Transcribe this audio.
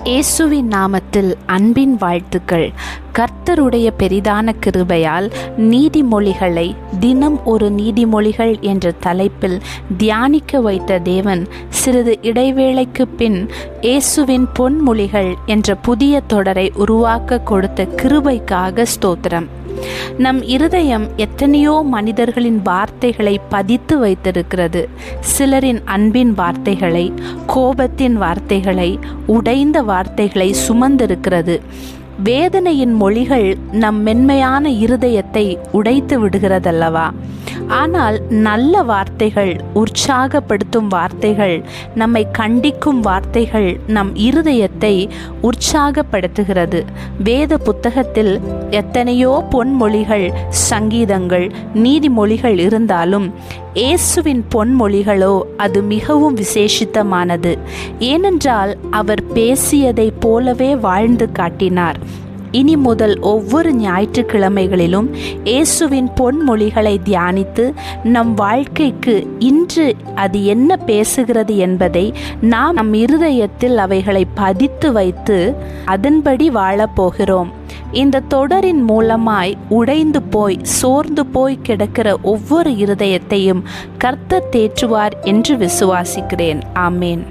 இயேசுவின் நாமத்தில் அன்பின் வாழ்த்துக்கள். கர்த்தருடைய பெரிதான கிருபையால் நீதிமொழிகளை தினம் ஒரு நீதிமொழிகள் என்ற தலைப்பில் தியானிக்க வைத்த தேவன் சிறிது இடைவேளைக்கு பின் இயேசுவின் பொன்மொழிகள் என்ற புதிய தொடரை உருவாக்க கொடுத்த கிருபைக்காக ஸ்தோத்திரம். நம் இருதயம் எத்தனையோ மனிதர்களின் வார்த்தைகளை பதித்து வைத்திருக்கிறது. சிலரின் அன்பின் வார்த்தைகளை, கோபத்தின் வார்த்தைகளை, உடைந்த வார்த்தைகளை சுமந்திருக்கிறது. வேதனையின் மொழிகள் நம் மென்மையான இருதயத்தை உடைத்து விடுகிறதல்லவா? ஆனால் நல்ல வார்த்தைகள், உற்சாகப்படுத்தும் வார்த்தைகள், நம்மை கண்டிக்கும் வார்த்தைகள் நம் இருதயத்தை உற்சாகப்படுத்துகிறது. வேத புத்தகத்தில் எத்தனையோ பொன்மொழிகள், சங்கீதங்கள், நீதிமொழிகள் இருந்தாலும் இயேசுவின் பொன்மொழிகளோ அது மிகவும் விசேஷித்தமானது. ஏனென்றால் அவர் பேசியதை போலவே வாழ்ந்து காட்டினார். இனி முதல் ஒவ்வொரு ஞாயிற்றுக்கிழமைகளிலும் இயேசுவின் பொன்மொழிகளை தியானித்து நம் வாழ்க்கைக்கு இன்று அது என்ன பேசுகிறது என்பதை நாம் நம் இருதயத்தில் அவைகளை பதித்து வைத்து அதன்படி வாழப்போகிறோம். இந்த தொடரின் மூலமாய் உடைந்து போய் சோர்ந்து போய் கிடக்கிற ஒவ்வொரு இருதயத்தையும் கர்த்தர் தேற்றுவார் என்று விசுவாசிக்கிறேன். ஆமேன்.